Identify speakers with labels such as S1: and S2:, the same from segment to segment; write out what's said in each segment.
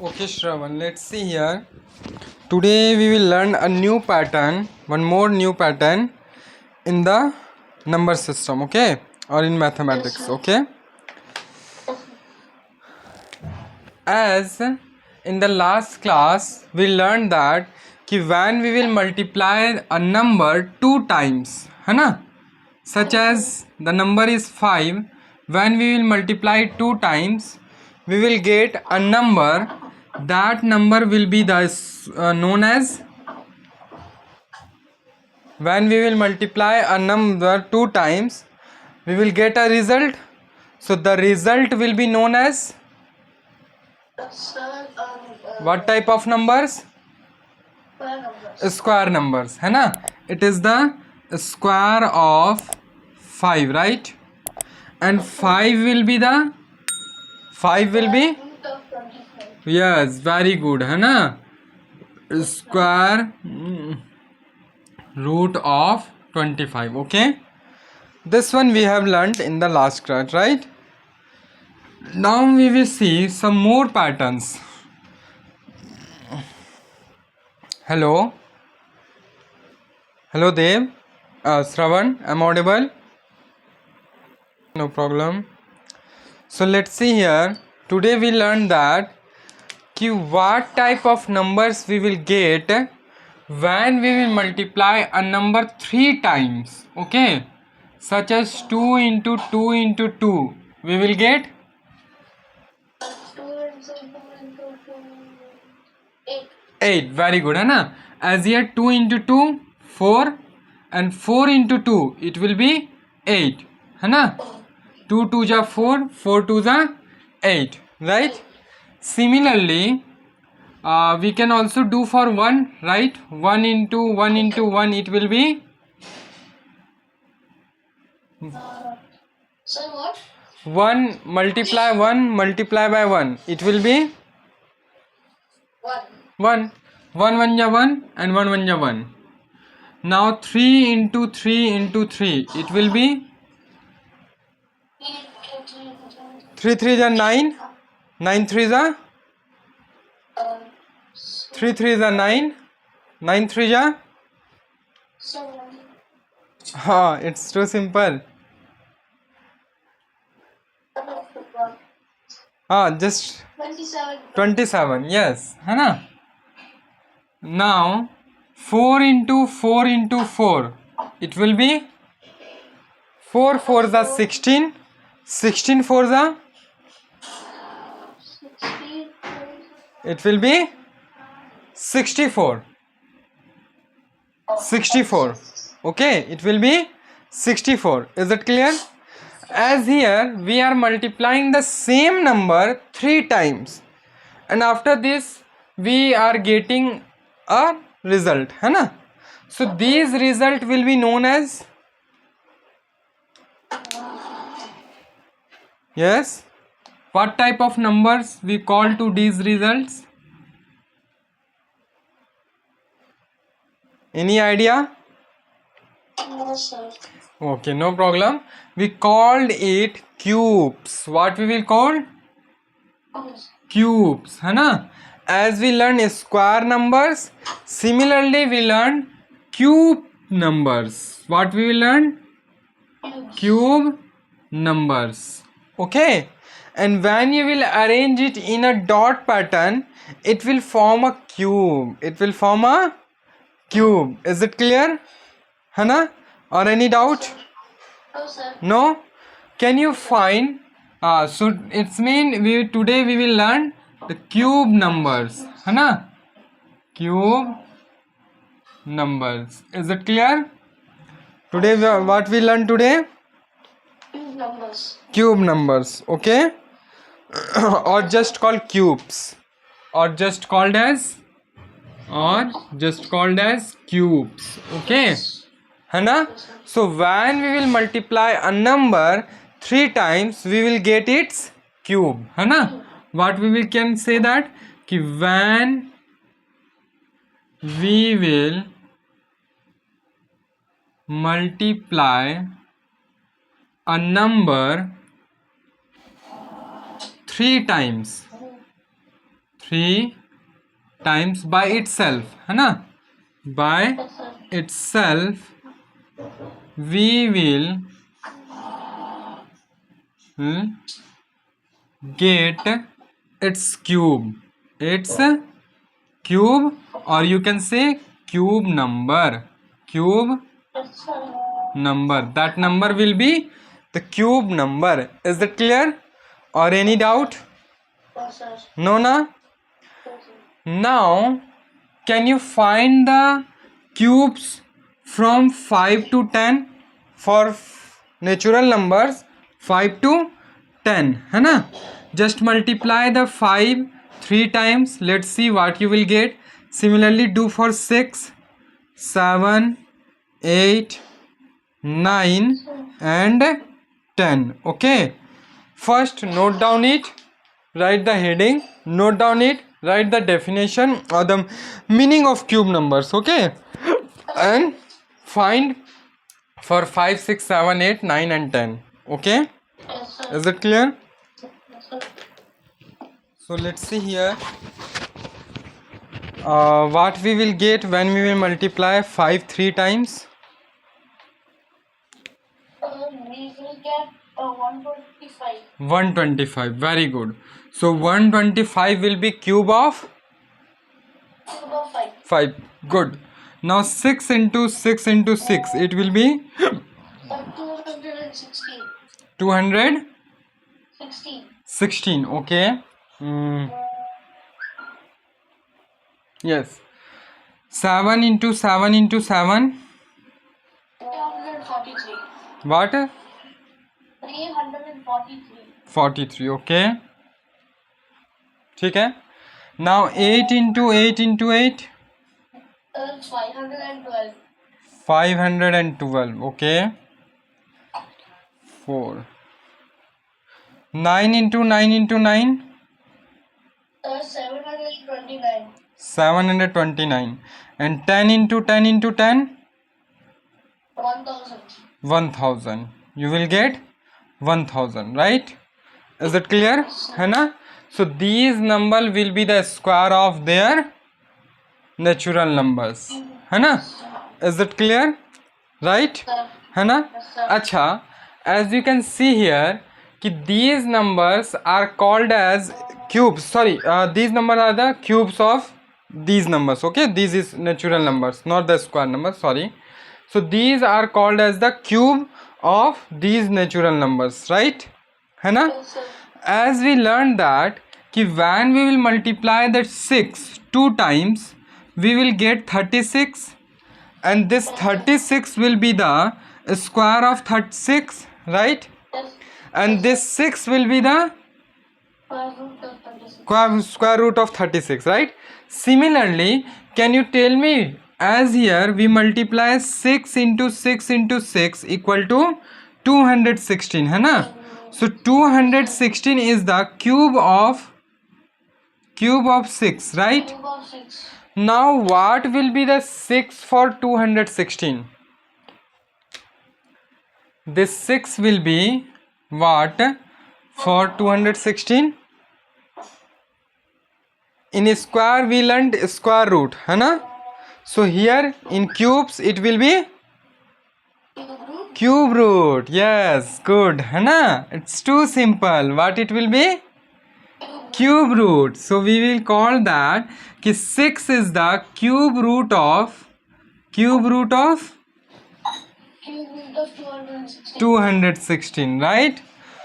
S1: Okay, Shravan, let's see here. Today we will learn a new pattern, one more new pattern in the number system, okay? Or in mathematics, okay? As in the last class, we learned that when we will multiply a number two times, है ना? Such as the number is 5, when we will multiply two times, we will get a number. That number will be known as, when we will multiply a number two times, we will get a result. So the result will be known as what type of numbers? Square numbers, है ना? It is the square of 5, right? And 5 will be yes, very good, है ना? Square root of 25, okay? This one we have learnt in the last class, right? Now we will see some more patterns. Hello Dev, Shravan, am I audible? No problem. So let's see here. Today we learned that what type of numbers we will get when we will multiply a number three times, okay? Such as 2 into 2 into 2, we will get 8. Very good, है ना? As here 2 into 2 4 and 4 into 2 it will be 8, है ना? 2 2 जा 4, 4 2 जा 8, right? Similarly, we can also do for 1, right? 1 into 1 into 1 it will be
S2: So what?
S1: 1 multiply by 1 it will be 1. 1 1 ja 1 and 1 1 ja 1. Now 3 into 3 into 3 it will be 3 3 ja 9, 9 3 ja 3 3 ja 9, 9 3 ja it's too simple. Just 27, yes, है ना? Now 4 into 4 into 4 it will be 4 4 is 16, 16 4 is it will be 64, 64, okay? It will be 64. Is it clear? As here we are multiplying the same number three times and after this we are getting a result, है ना? So these result will be known as, yes, what type of numbers we call to these results? Any idea?
S2: No, sir.
S1: Okay, no problem. We called it cubes. What we will call? Cubes, है ना? As we learn square numbers, similarly we learn cube numbers. What we will learn? Cube numbers, okay? And when you will arrange it in a dot pattern, it will form a cube. It will form a cube. Is it clear, है ना? Or any doubt?
S2: No, sir.
S1: No? Can you find? So it's mean today we will learn the cube numbers, है ना? Cube numbers. Is it clear? Today what we learn today?
S2: Numbers.
S1: Cube numbers, okay? Or just called cubes, or just called as cubes, okay? है ना? So when we will multiply a number three times, we will get its cube, है ना? What we can say that कि when we will multiply a number three times, 3 times by itself, है ना, by
S2: Yes, sir.
S1: itself we will get its cube, or you can say cube number.
S2: Yes, sir.
S1: That number will be the cube number. Is it clear or any doubt?
S2: Yes, sir.
S1: No na?
S2: Yes, sir.
S1: Now can you find the cubes from 5 to 10 for natural numbers 5 to 10, है ना? Just multiply the 5 3 times. Let's see what you will get. Similarly do for 6, 7, 8, 9 and 10. Okay, first note down it, write the heading, note down it, write the definition or the meaning of cube numbers. Okay, and find for 5, 6, 7, 8, 9 and 10. Okay,
S2: Yes, sir.
S1: is it clear?
S2: Yes, sir.
S1: So let's see here what we will get when we will multiply 5 3 times.
S2: We will get 125.
S1: 125. Very good. So 125 will be cube of
S2: Cube of 5.
S1: 5. Good. Now 6 into 6 into 6, it will be
S2: 216.
S1: 216.
S2: 16.
S1: Okay. Yes. 7 into 7 into 7.
S2: 343.
S1: What?
S2: 343.
S1: 43. Okay. ठीक है. Now 8 into 8 into 8.
S2: 512.
S1: 512. Okay. 4. 9 into 9 into 9.
S2: 729.
S1: 729. And 10 into 10 into 10.
S2: 1000.
S1: 1000. You will get 1000, right? Is it clear? है ना? So these number will be the square of their natural numbers. है ना? Is it clear? Right?
S2: Sir.
S1: है ना?
S2: Yes, sir.
S1: अच्छा, as you can see here कि these numbers are called as cubes. Sorry, these numbers are the cubes of these numbers. Okay, these is natural numbers, not the square numbers. Sorry. So these are called as the cube of these natural numbers, right? है ना?
S2: Yes, sir.
S1: As we learned that कि when we will multiply that 6 2 times, we will get 36, and this 36 will be the square of 36, right?
S2: Yes.
S1: And this 6 will be the
S2: Square root of 36.
S1: square root of 36, right? Similarly, can you tell me, as here we multiply 6 into 6 into 6 equal to 216, है ना? So 216 is the cube of 6, right?
S2: Cube of 6.
S1: Now what will be the 6 for 216? This 6 will be what for 216? In square we learned square root, है ना? So here in cubes it will be
S2: Cube root.
S1: cube root. Yes, good, है ना? It's too simple. What it will be? Cube root. So we will call that कि 6 is the cube root of
S2: Cube root of 216.
S1: 216, right?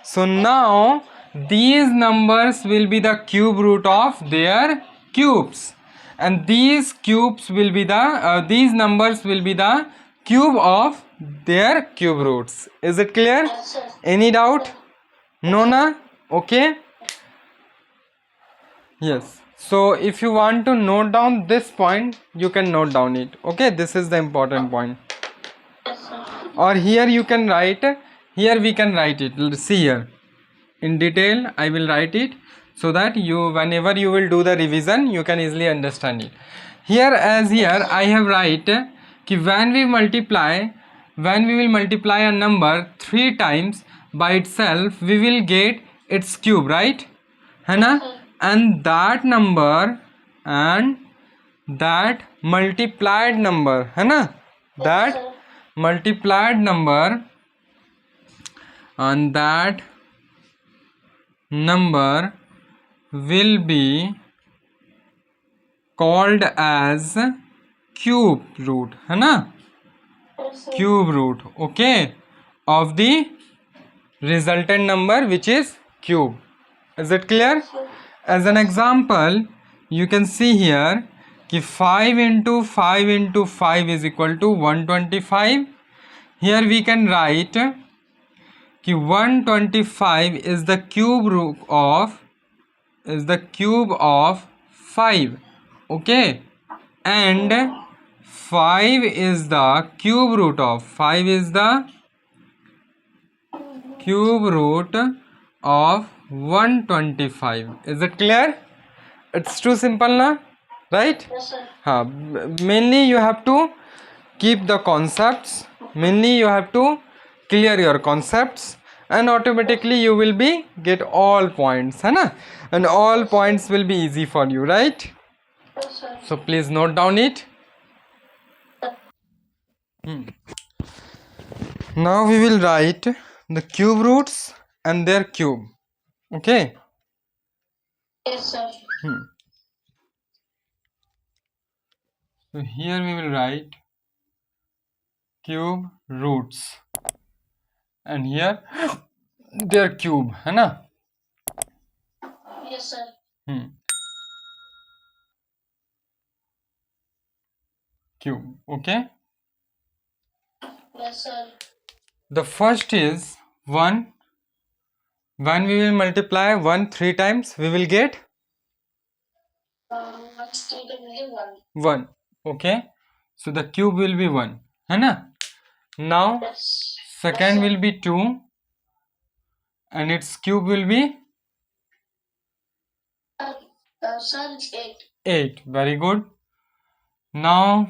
S1: So now these numbers will be the cube root of their cubes, and these cubes will be the these numbers will be the cube of their cube roots. Is it clear?
S2: Yes, sir.
S1: Any doubt? No na? Okay. Yes. So if you want to note down this point, you can note down it. Okay, this is the important point.
S2: Yes, sir.
S1: Or here you can write, here we can write it. See here in detail I will write it, so that you, whenever you will do the revision, you can easily understand it. Here, as here I have write कि when we will multiply a number 3 times by itself, we will get its cube, right? है ना? and that number and that multiplied number, है ना, that
S2: sir.
S1: multiplied number and that number will be called as cube root, है ना,
S2: Yes, sir.
S1: cube root, okay, of the resultant number which is cube. Is it clear?
S2: Sir.
S1: As an example, you can see here कि 5 into 5 into 5 is equal to 125. Here we can write कि 125 is the cube root of 5, okay, and 5 is the cube root of 5 is the cube root of 125. Is it clear? It's too simple na, right?
S2: Yes, sir.
S1: Mainly you have to keep the concepts, mainly you have to clear your concepts, and automatically you will be get all points, है ना, and all points will be easy for you, right?
S2: Yes, sir.
S1: So please note down it. Now we will write the cube roots and their cube, okay.
S2: Yes, sir.
S1: So here we will write cube roots and here their cube, है ना.
S2: Yes, sir.
S1: Cube, okay.
S2: Yes, sir.
S1: The first is 1. When we will multiply 1 3 times, we will get
S2: What's 3 to million? 1.
S1: 1, okay. So the cube will be 1, है ना. Now
S2: Yes.
S1: second will be 2 and its cube will be
S2: Sir, it's 8.
S1: 8. Very good. Now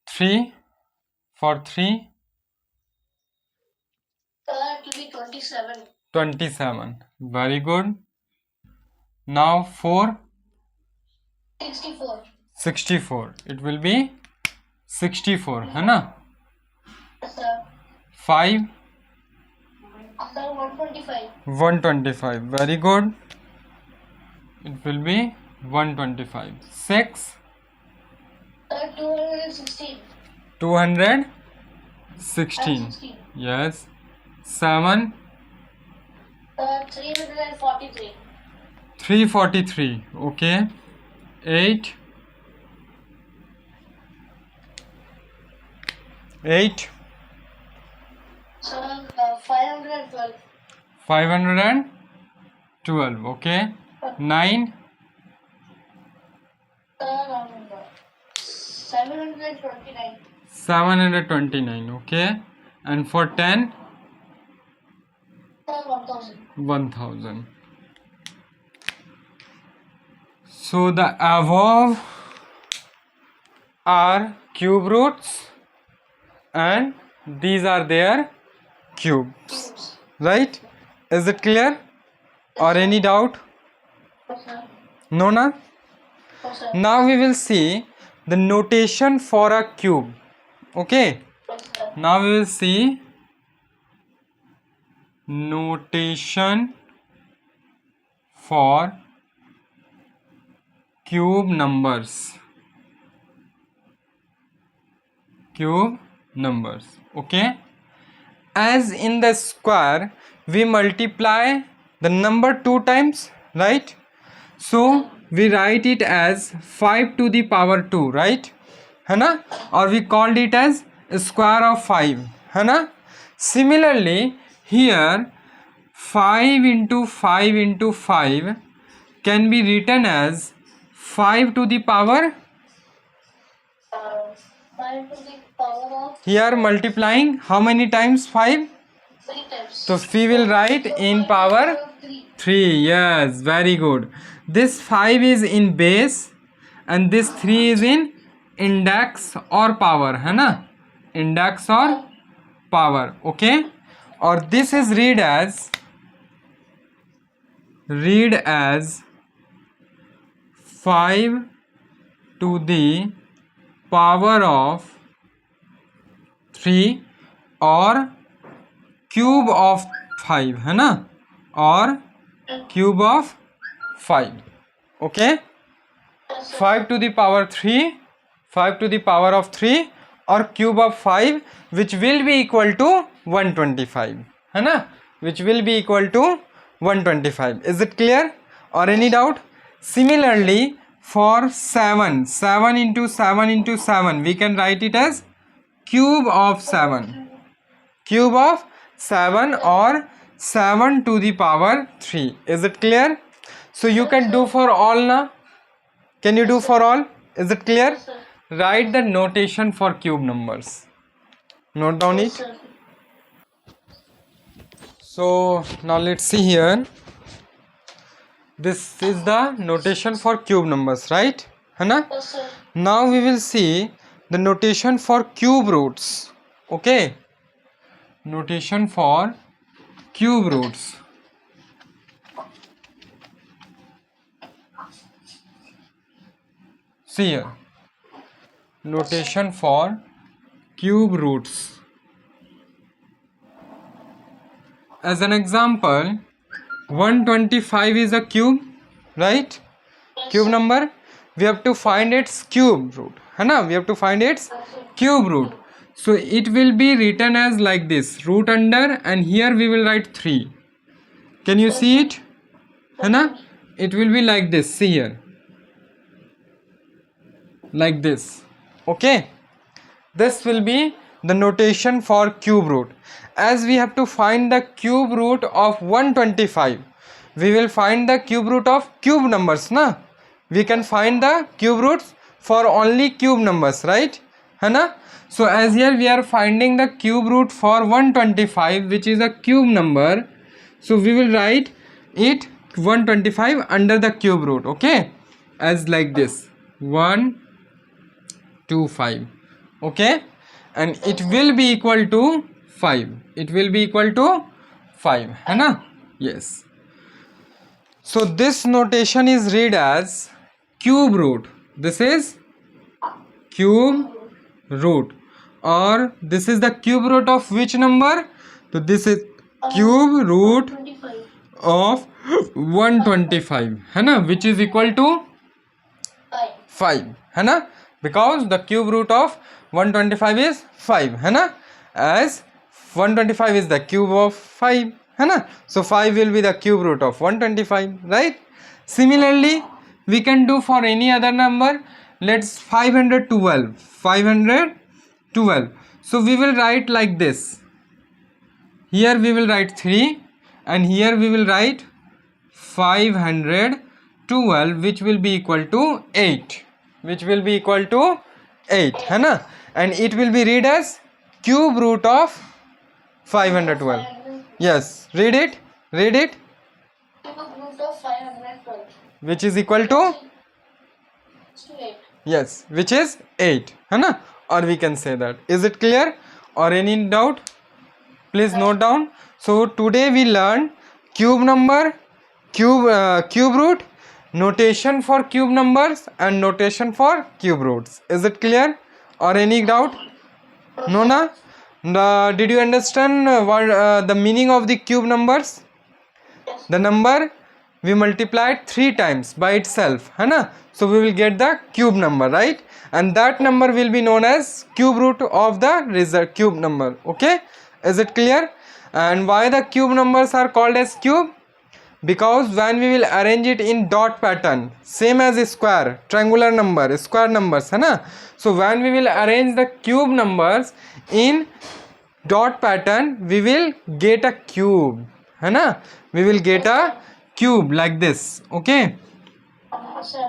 S1: 3, for 3
S2: It will be 27.
S1: 27. Very good. Now 4,
S2: 64.
S1: 64. It will be 64, है ना.
S2: Yes, sir.
S1: 5,
S2: Sir, 125.
S1: 125. Very good. It will be 125. 6,
S2: Sir, 216.
S1: 216.
S2: 16.
S1: Yes. 7,
S2: Sir, 343.
S1: 343. Okay. 8, 8,
S2: Sir, 512.
S1: 512. Okay. 9,
S2: 729.
S1: 729. Okay. And for 10,
S2: Sir, 1000.
S1: 1000. So the above are cube roots and these are their cubes,
S2: Cubes.
S1: right? Is it clear or any doubt?
S2: Yes, sir.
S1: No, na?
S2: Yes, sir.
S1: Now we will see the notation for a cube, okay.
S2: Yes, sir.
S1: Now we will see notation for cube numbers, okay. As in the square we multiply the number 2 times, right? So we write it as 5 to the power 2, right, है ना, or we called it as square of 5, है ना. Similarly here 5 into 5 into 5 can be written as 5 to the power,
S2: 5 to the power of
S1: here multiplying how many times 5,
S2: 3 times.
S1: so we will write in power
S2: 3.
S1: 3. Yes, very good. This 5 is in base and this 3 is in index or power, है ना, index or power, okay. Or this is read as read as 5 to the power of 3 और cube of 5, है ना, और cube of 5. Okay, 5 to the power 3, 5 to the power of 3 और cube of 5 which will be equal to 125, है ना, which will be equal to 125. Is it clear or any doubt? Similarly for 7 into 7 into 7 we can write it as cube of 7, cube of 7 or 7 to the power 3. Is it clear? So you can do for all now. Can you do for all? Is it clear?
S2: Yes, sir.
S1: Write the notation for cube numbers. Note down
S2: Yes,
S1: it.
S2: sir.
S1: So now let's see here. This is the notation for cube numbers, right? है ना?
S2: Yes, sir.
S1: Now we will see the notation for cube roots. Okay? Notation for cube roots. See here. Notation for cube roots. As an example, 125 is a cube, right?
S2: Yes,
S1: Cube
S2: sir.
S1: number. We have to find its cube root, है ना? We have to find its cube root. So it will be written as like this: root under, and here we will write 3. Can you see it? है ना? It will be like this. See here. Like this. Okay, this will be the notation for cube root. As we have to find the cube root of 125, we will find the cube root of cube numbers, na? We can find the cube roots for only cube numbers, right? है ना? So as here we are finding the cube root for 125, which is a cube number, so we will write it 125 under the cube root. Okay, as like this: 125. Okay, and it will be equal to 5. It will be equal to 5, है ना? Yes. So this notation is read as cube root. This is cube root, or this is the cube root of which number? So this is cube root
S2: 25.
S1: of 125, है ना, which is equal to
S2: 5.
S1: 5, है ना, because the cube root of 125 is 5, है ना, as 125 is the cube of 5, है ना, so 5 will be the cube root of 125, right? Similarly we can do for any other number. Let's 512, so we will write like this: here we will write 3, and here we will write 512, which will be equal to 8, which will be equal to 8, है ना, and it will be read as cube root of 512. Yes, read it,
S2: Cube root of 512.
S1: which is equal to,
S2: 8.
S1: yes, which is 8, है ना, or we can say that. Is it clear or any doubt? Please note down. So today we learned cube number, cube root, notation for cube numbers, and notation for cube roots. Is it clear or any doubt? No, na? Did you understand what the meaning of the cube numbers?
S2: Yes.
S1: The number we multiplied 3 times by itself, है ना, so we will get the cube number, right? And that number will be known as cube root of the result cube number. Okay, is it clear? And why the cube numbers are called as cube? Because when we will arrange it in dot pattern, same as a square, triangular number, square numbers, है ना, so when we will arrange the cube numbers in dot pattern, we will get a cube, है ना, we will get a cube like this. Okay.
S2: Sir.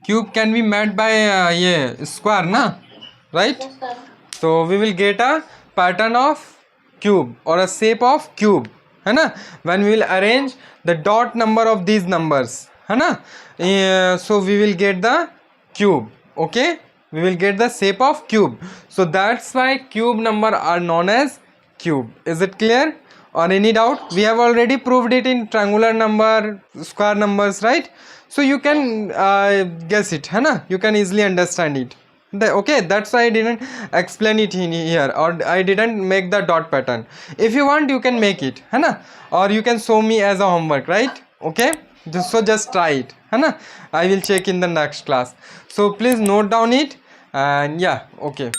S1: Cube can be made by square, na, right?
S2: Yes, sir.
S1: So we will get a pattern of cube or a shape of cube, है ना, when we will arrange the dot number of these numbers, है ना, so we will get the cube. Okay, we will get the shape of cube. So that's why cube number are known as cube. Is it clear or any doubt? We have already proved it in triangular number, square numbers, right? So you can guess it, है ना? You can easily understand it. Okay, that's why I didn't explain it in here, or I didn't make the dot pattern. If you want, you can make it, है ना? Or you can show me as a homework, right? Okay, just try it, है ना? I will check in the next class. So please note down it, and yeah, okay.